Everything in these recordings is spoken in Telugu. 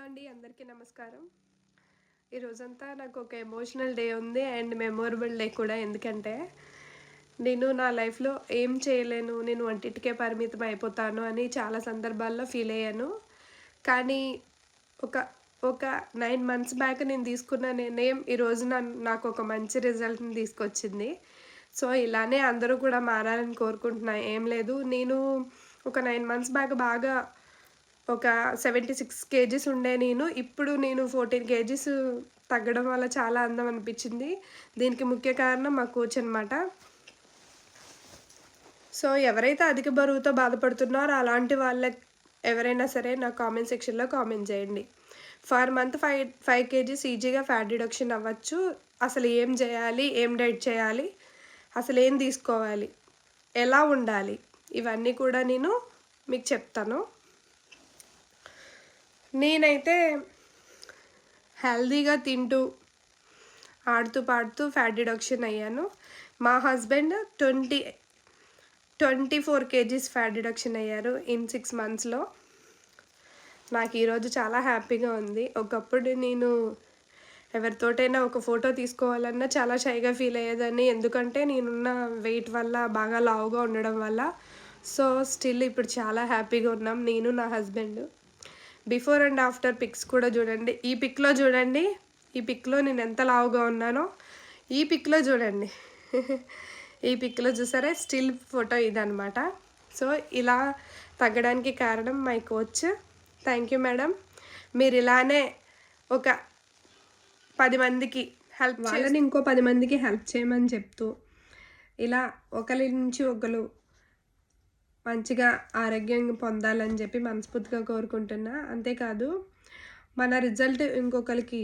అండి అందరికీ నమస్కారం. ఈ రోజంతా నాకు ఒక ఎమోషనల్ డే ఉంది అండ్ మెమొరబుల్ డే కూడా. ఎందుకంటే నేను నా లైఫ్‌లో ఏం చేయలేను, నేను వంటింటికే పరిమితం అయిపోతాను అని చాలా సందర్భాల్లో ఫీల్ అయ్యాను. కానీ ఒక ఒక 9 మంత్స్ బ్యాక్ నేను తీసుకున్న నిర్ణయం ఈరోజు నాకు ఒక మంచి రిజల్ట్‌ని తీసుకొచ్చింది. సో, ఇలానే అందరూ కూడా మారాలని కోరుకుంటున్నా. ఏం లేదు, నేను ఒక 9 మంత్స్ బ్యాక్ బాగా ఒక 76 కేజీస్ ఉండే నేను. ఇప్పుడు నేను 14 కేజీస్ తగ్గడం వల్ల చాలా అందం అనిపిచ్చింది. దీనికి ముఖ్య కారణం మా కోచ్ అనమాట. సో, ఎవరైతే అధిక బరువుతో బాధపడుతున్నారో అలాంటి ఎవరైనా సరే నా కామెంట్ సెక్షన్‌లో కామెంట్ చేయండి. ఫర్ మంత్ 5 కేజీస్ ఈజీగా ఫ్యాట్ రిడక్షన్ అవ్వచ్చు. అసలు ఏం చేయాలి? ఏం డైట్ చేయాలి? అసలేం తీసుకోవాలి? ఎలా ఉండాలి? ఇవన్నీ కూడా నేను మీకు చెప్తాను. నేనైతే హెల్తీగా తింటూ, ఆడుతూ పాడుతూ ఫ్యాట్ రిడక్షన్ అయ్యాను. మా హస్బెండ్ 24 కేజీస్ ఫ్యాట్ రిడక్షన్ అయ్యారు ఇన్ 6 మంత్స్‌లో. నాకు ఈరోజు చాలా హ్యాపీగా ఉంది. ఒకప్పుడు నేను ఎవరితోటైనా ఒక ఫోటో తీసుకోవాలన్నా చాలా షైగా ఫీల్ అయ్యేదాన్ని. ఎందుకంటే నేనున్న వెయిట్ వల్ల, బాగా లావుగా ఉండడం వల్ల. సో, స్టిల్ ఇప్పుడు చాలా హ్యాపీగా ఉన్నాం నేను, నా husband. Before and after pics కూడా చూడండి. ఈ పిక్‌లో చూడండి. ఈ పిక్‌లో నేను ఎంత లావుగా ఉన్నానో ఈ పిక్‌లో చూడండి. ఈ పిక్‌లో చూసారా, స్టిల్ ఫోటో ఇదనమాట. సో, ఇలా తగ్గడానికి కారణం my coach. Thank you madam. మీరు ఇలానే ఒక 10 మందికి వాళ్ళని ఇంకో 10 మందికి హెల్ప్ చేయమని చెప్తూ, ఇలా ఒకరి నుంచి ఒకరు మంచిగా ఆరోగ్యంగా పొందాలని చెప్పి మనస్ఫూర్తిగా కోరుకుంటున్నా. అంతేకాదు, మన రిజల్ట్ ఇంకొకరికి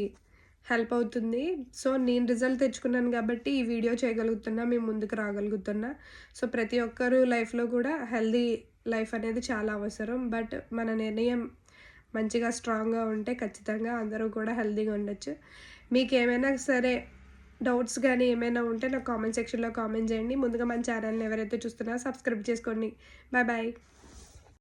హెల్ప్ అవుతుంది. సో, నేను రిజల్ట్ తెచ్చుకున్నాను కాబట్టి ఈ వీడియో చేయగలుగుతున్నా, మీ ముందుకు రాగలుగుతున్నా. సో, ప్రతి ఒక్కరు లైఫ్‌లో కూడా హెల్తీ లైఫ్ అనేది చాలా అవసరం. బట్ మన నిర్ణయం మంచిగా స్ట్రాంగ్‌గా ఉంటే ఖచ్చితంగా అందరూ కూడా హెల్తీగా ఉండొచ్చు. మీకేమైనా సరే డౌట్స్ గానీ ఏమైనా ఉంటే నాకు కామెంట్ సెక్షన్‌లో కామెంట్ చేయండి. ముందుగా మన ఛానల్‌ని ఎవరైతే చూస్తున్నారో సబ్స్క్రైబ్ చేసుకోండి. Bye bye.